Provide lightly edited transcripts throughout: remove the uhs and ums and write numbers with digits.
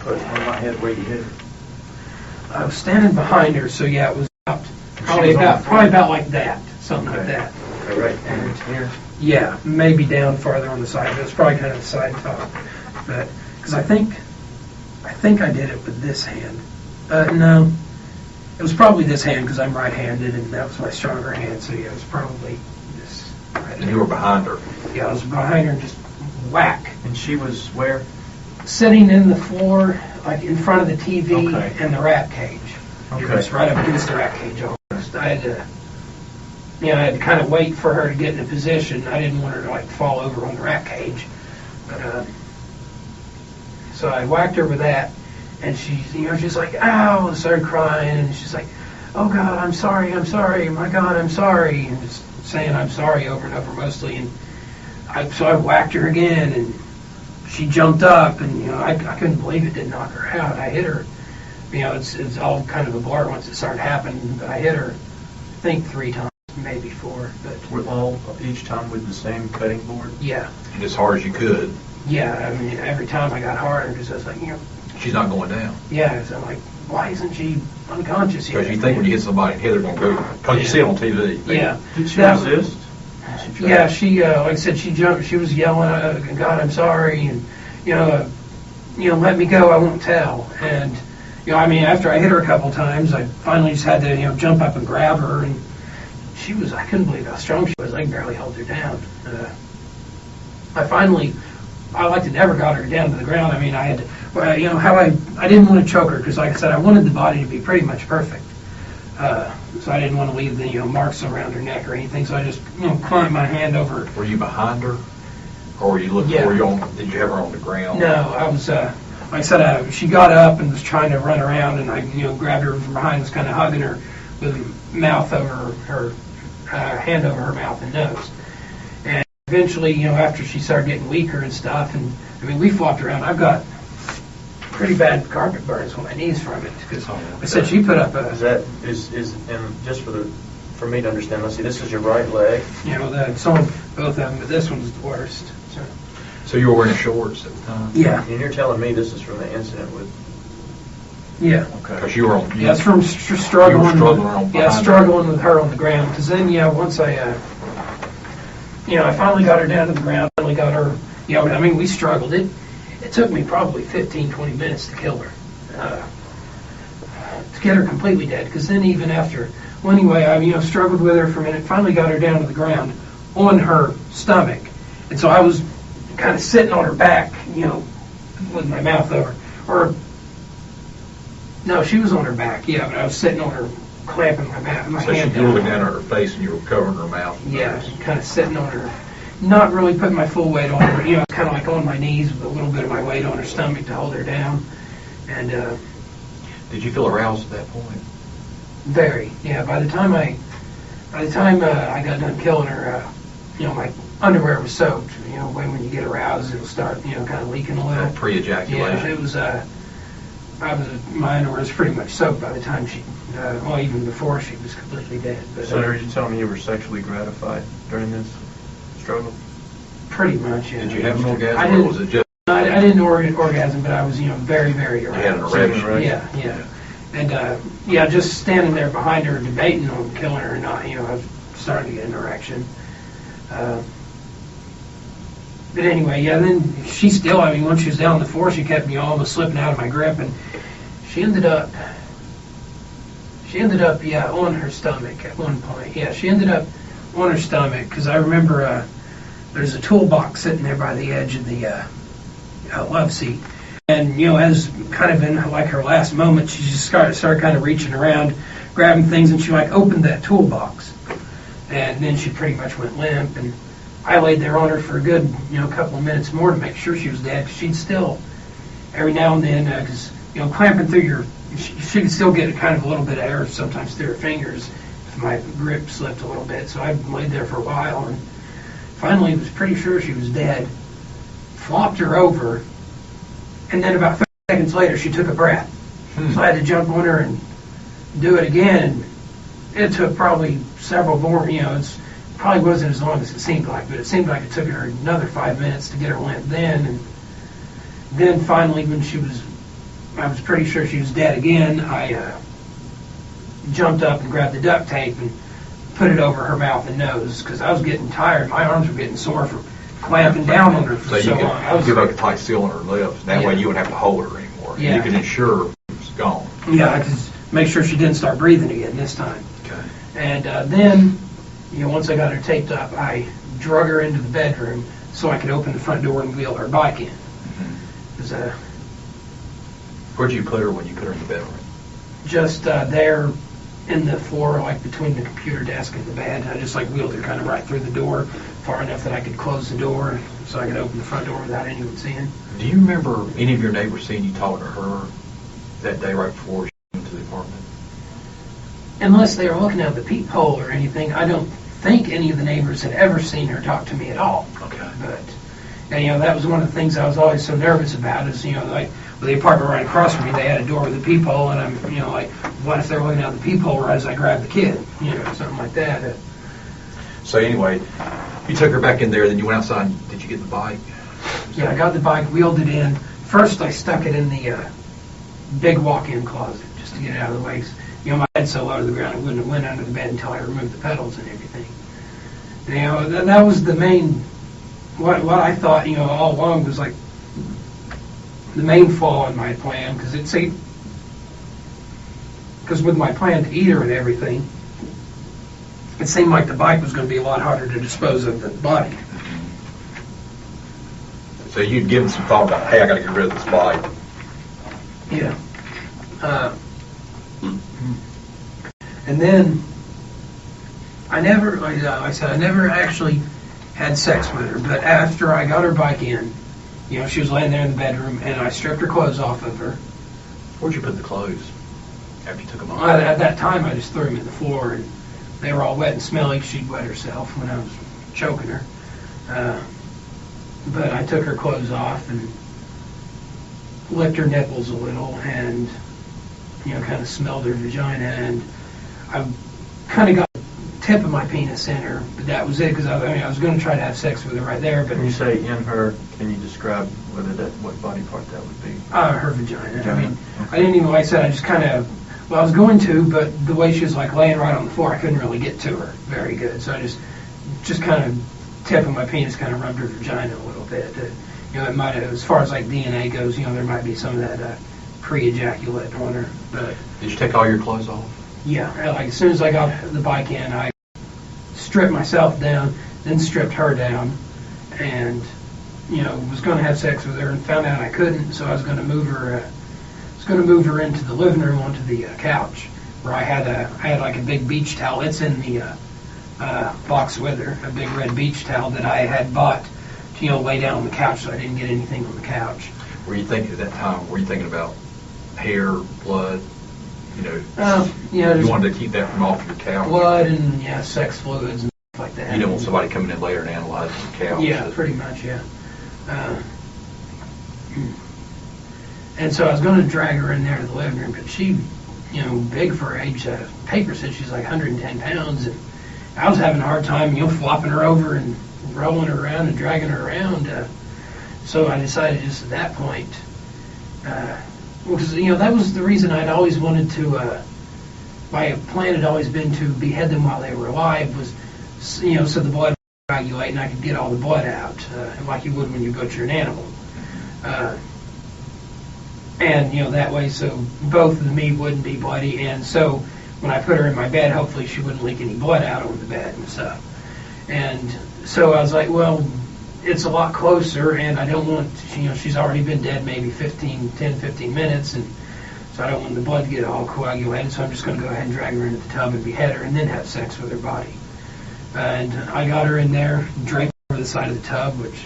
Put on my head where you hit her. I was standing behind her, so yeah, it was probably about like that, something like that. Okay, right. And here. Yeah, maybe down farther on the side, but it's probably kind of the side top. But because I think I did it with this hand. No, it was probably this hand because I'm right-handed, and that was my stronger hand. So yeah, it was probably this. Right and you were behind her. Yeah, I was behind her and just whack. And she was where? Sitting in the floor, like in front of the TV and the rat cage. Okay. It was right up against the rat cage almost. I had to kind of wait for her to get in a position. I didn't want her to like fall over on the rat cage. But so I whacked her with that, and she's like, ow, and started crying, and she's like, oh God, I'm sorry, my God, I'm sorry, and just saying I'm sorry over and over mostly. And so I whacked her again, and she jumped up, and I couldn't believe it didn't knock her out. I hit her. It's all kind of a blur once it started happening, but I hit her, I think 3 times, maybe 4. But with each time with the same cutting board? Yeah. And as hard as you could. Yeah, I mean, every time I got harder because I was like, she's not going down. Yeah, so I'm like, why isn't she unconscious yet? Because you think when you hit somebody and hit her, they're going to go. Because you see it on TV. Yeah. Did she resist? Yeah, she like I said, she jumped. She was yelling, "God, I'm sorry," and let me go. I won't tell. And I mean, after I hit her a couple times, I finally just had to jump up and grab her, and I couldn't believe how strong she was. I could barely hold her down. I like to never got her down to the ground. I mean, I had to, I didn't want to choke her because, like I said, I wanted the body to be pretty much perfect. So I didn't want to leave the marks around her neck or anything. So I just climbed my hand over. Were you behind her, or were you looking? Yeah. Did you have her on the ground? No, I was. Like I said, she got up and was trying to run around, and I grabbed her from behind, was kind of hugging her with mouth over her hand over her mouth and nose. And eventually, after she started getting weaker and stuff, and I mean, we flopped around. I've got pretty bad carpet burns on my knees from it because I said she put up a. And just for me to understand, let's see, this is your right leg. It's on both of them, but this one's the worst. So you were wearing shorts at the time? Yeah. And you're telling me this is from the incident with. Yeah. Okay. Because you were on. Yeah, it's from struggling. You were struggling. Struggling with her on the ground. Because then, once I finally got her down to the ground. Finally got her. I mean, we struggled. It took me probably 15, 20 minutes to kill her. To get her completely dead. Because then even after, well, anyway, I struggled with her for a minute. Finally got her down to the ground on her stomach, and so I was kind of sitting on her back, with my mouth over. Or no, she was on her back. Yeah, but I was sitting on her, clamping my hand down. So you were looking down at her face, and you were covering her mouth. Yeah, kind of sitting on her. Not really putting my full weight on her, kind of like on my knees with a little bit of my weight on her stomach to hold her down. And did you feel aroused at that point? Very, yeah. By the time I got done killing her, my underwear was soaked. When you get aroused, it'll start, kind of leaking a little. Pre-ejaculation. Yeah, it was. My underwear was pretty much soaked by the time she, even before she was completely dead. But, so are you telling me you were sexually gratified during this struggle? Pretty much, yeah. Did you have an orgasm, or was it just? I didn't orgasm, but I was, very, very aroused. You had an erection, right? Yeah. And, just standing there behind her debating on killing her or not, I was starting to get an erection. But anyway, then she still, once she was down on the floor, she kept me almost slipping out of my grip, and she ended up, on her stomach at one point. Yeah, she ended up on her stomach, because I remember there's a toolbox sitting there by the edge of the love seat. And, as kind of in like her last moment, she just started kind of reaching around, grabbing things, and she opened that toolbox. And then she pretty much went limp, and I laid there on her for a good, couple of minutes more to make sure she was dead, because she'd still, every now and then, because, clamping through she could still get kind of a little bit of air sometimes through her fingers if my grip slipped a little bit. So I laid there for a while, and finally was pretty sure she was dead. Flopped her over, and then about 30 seconds later, she took a breath. So I had to jump on her and do it again, and it took probably several more, it's probably wasn't as long as it seemed like, but it seemed like it took her another 5 minutes to get her limp then. And then finally, when she was I was pretty sure she was dead again, I jumped up and grabbed the duct tape and put it over her mouth and nose because I was getting tired. My arms were getting sore from clamping down on her for so long. I was give like a tight seal on her lips. That way you wouldn't have to hold her anymore. Yeah. You could ensure it was gone. Yeah, I could make sure she didn't start breathing again this time. Okay. And then, once I got her taped up, I drug her into the bedroom so I could open the front door and wheel her bike in. Mm-hmm. Where'd you put her when you put her in the bedroom? Just there in the floor, like between the computer desk and the bed. I just wheeled her kind of right through the door, far enough that I could close the door so I could open the front door without anyone seeing. Do you remember any of your neighbors seeing you talk to her that day right before she went to the apartment? Unless they were looking out the peephole or anything, I don't think any of the neighbors had ever seen her talk to me at all. Okay. But, and, that was one of the things I was always so nervous about is, with the apartment right across from me, they had a door with a peephole, and I'm, what if they're looking out the peephole right as I grab the kid, something like that. So anyway, you took her back in there, then you went outside. Did you get the bike? Yeah, I got the bike, wheeled it in. First, I stuck it in the big walk-in closet just to get it out of the way. My head's so low to the ground, it wouldn't have went under the bed until I removed the pedals and everything. That was the main, what I thought, all along was the main flaw in my plan, because with my plan to eat her and everything, it seemed like the bike was going to be a lot harder to dispose of than the body. So you'd given some thought about, hey, I got to get rid of this bike. Yeah. And then I never, like I said, I never actually had sex with her, but after I got her bike in, she was laying there in the bedroom, and I stripped her clothes off of her. Where'd you put the clothes after you took them off? At that time, I just threw them in the floor, and they were all wet and smelly. She'd wet herself when I was choking her. But I took her clothes off and licked her nipples a little, and kind of smelled her vagina, and I kind of got the tip of my penis in her, but that was it, because I was going to try to have sex with her right there. But when you say in her, can you describe what body part that would be? Her vagina. I didn't even, like I said, I just kind of, I was going to, but the way she was laying right on the floor, I couldn't really get to her very good, so I just kind of tip of my penis kind of rubbed her vagina a little bit. It might have, as far as DNA goes, there might be some of that pre-ejaculate on her. But did you take all your clothes off? Yeah, as soon as I got the bike in, I stripped myself down, then stripped her down, and was going to have sex with her, and found out I couldn't, so I was going to move her. Move her into the living room onto the couch, where I had a big beach towel. It's in the box with her, a big red beach towel that I had bought to lay down on the couch so I didn't get anything on the couch. Were you thinking at that time? Were you thinking about hair, blood? You wanted to keep that from off your couch. Blood and sex fluids and stuff like that. You didn't want somebody coming in later and analyzing the couch. Yeah, pretty much. Yeah. And so I was going to drag her in there to the living room, but she, big for her age. Paper said she's 110 pounds, and I was having a hard time, flopping her over and rolling her around and dragging her around. So I decided just at that point, because that was the reason I'd always wanted to. My plan had always been to behead them while they were alive, was so the blood would coagulate and I could get all the blood out, like you would when you butcher an animal. And that way, so both of the meat wouldn't be bloody, and so when I put her in my bed, hopefully she wouldn't leak any blood out on the bed and stuff. And so I was like, well, it's a lot closer, and I don't want, she's already been dead maybe 10, 15 minutes, and so I don't want the blood to get all coagulated, so I'm just going to go ahead and drag her into the tub and behead her and then have sex with her body. And I got her in there, draped over the side of the tub, which,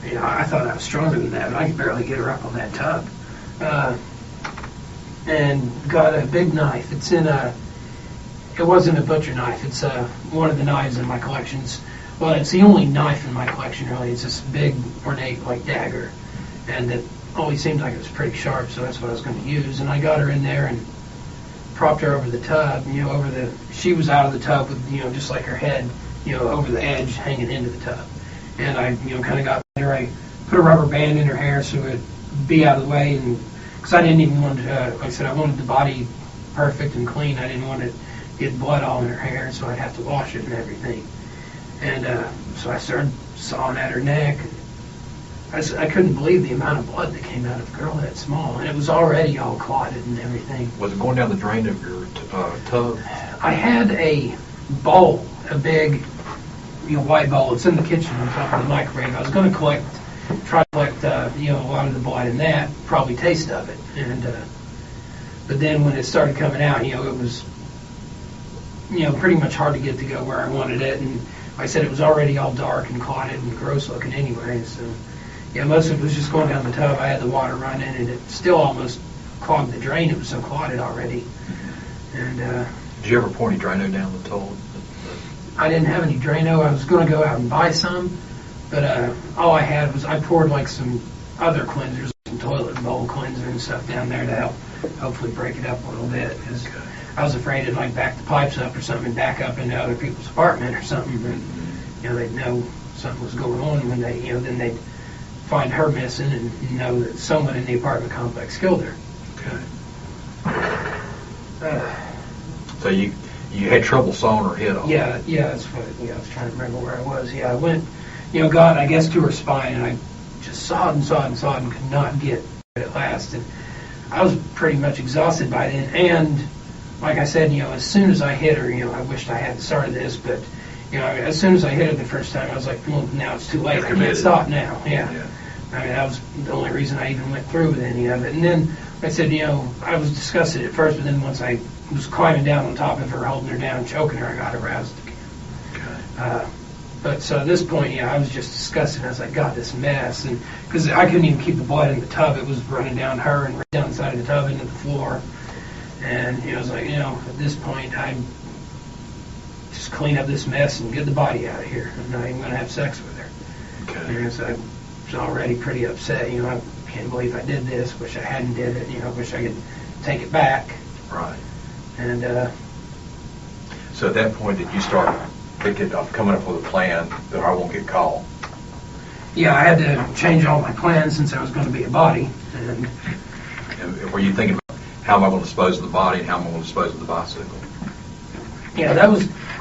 I thought I was stronger than that, but I could barely get her up on that tub. And got a big knife. It's in it wasn't a butcher knife, it's one of the knives in my collections. Well, it's the only knife in my collection, really. It's this big, ornate, dagger. And it always seemed like it was pretty sharp, so that's what I was going to use. And I got her in there and propped her over the tub, she was out of the tub with, just like her head, over the edge, hanging into the tub. And I, kind of got her, I put a rubber band in her hair so it'd be out of the way, and because I didn't even want to, like I said, I wanted the body perfect and clean. I didn't want to get blood all in her hair, so I'd have to wash it and everything. And so I started sawing at her neck. I couldn't believe the amount of blood that came out of a girl that small, and it was already all clotted and everything. Was it going down the drain of your tub? I had a bowl, a big, white bowl. It's in the kitchen on top of the microwave. I was going to try to collect, a lot of the blood in that, probably taste of it. And but then when it started coming out, it was, pretty much hard to get to go where I wanted it. And like I said, it was already all dark and clotted and gross looking anyway. So, most of it was just going down the tub. I had the water running, and it still almost clogged the drain. It was so clotted already. And did you ever pour any Drano down the toilet? I didn't have any Drano. I was going to go out and buy some, but all I had was I poured like some other cleansers, some toilet bowl cleanser and stuff down there to help hopefully break it up a little bit, because I was afraid it'd like back the pipes up or something and back up into other people's apartment or something. But they'd know something was going on when they, then they'd find her missing and know that someone in the apartment complex killed her. Okay. So you had trouble sawing her head off? Yeah, that's what. I was trying to remember where I was. I went, got I guess to her spine, and I just sawed and could not get it at last. And I was pretty much exhausted by then. And like I said, as soon as I hit her, I wished I hadn't started this, but as soon as I hit her the first time, I was like, well, now it's too late. I can't stop now. Yeah. I mean, that was the only reason I even went through with any of it. And then, like I said, I was disgusted at first, but then once I was climbing down on top of her, holding her down, choking her, I got aroused again. Okay. But so at this point, I was just disgusted. I was like, God, this mess. And because I couldn't even keep the blood in the tub. It was running down her and right down the side of the tub into the floor. And I was like, at this point, I just clean up this mess and get the body out of here. I'm not even going to have sex with her. Okay. And so I was already pretty upset. I can't believe I did this. Wish I hadn't did it. Wish I could take it back. Right. And so at that point, did you start thinking of coming up with a plan that I won't get caught? Yeah, I had to change all my plans since I was going to be a body. And were you thinking about how am I going to dispose of the body and how am I going to dispose of the bicycle? Yeah,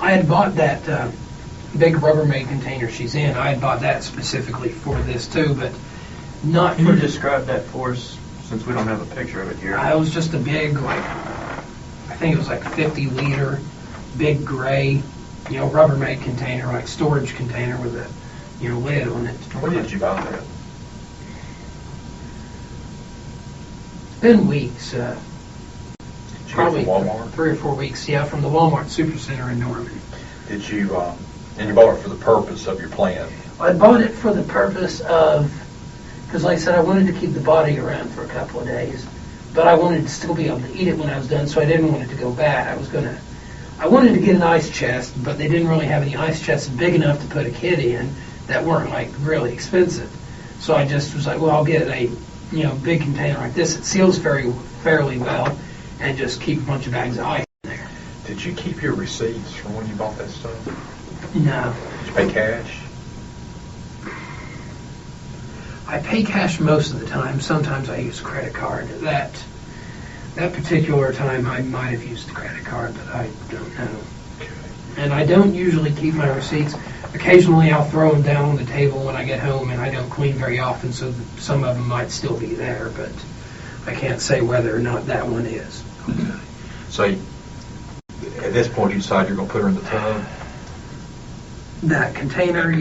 I had bought that big Rubbermaid container she's in. I had bought that specifically for this too, but not Can for you describe that for us, since we don't have a picture of it here? It was just a big, I think it was like 50-liter, big gray, Rubbermaid container, like storage container with a, lid on it. When did you buy that? It's been weeks. Probably from Walmart? 3 or 4 weeks, from the Walmart Supercenter in Norman. Did you, and you bought it for the purpose of your plan? I bought it for the purpose of, because like I said, I wanted to keep the body around for a couple of days, but I wanted to still be able to eat it when I was done, so I didn't want it to go bad. I wanted to get an ice chest, but they didn't really have any ice chests big enough to put a kid in that weren't like really expensive. So I just was like, well, I'll get a big container like this. It seals fairly well, and just keep a bunch of bags of ice in there. Did you keep your receipts from when you bought that stuff? No. Did you pay cash? I pay cash most of the time. Sometimes I use credit card. That particular time I might have used the credit card, but I don't know. Okay. And I don't usually keep my receipts. Occasionally I'll throw them down on the table when I get home, and I don't clean very often, so some of them might still be there, but I can't say whether or not that one is. Okay. So at this point you decide you're going to put her in the tub? That container,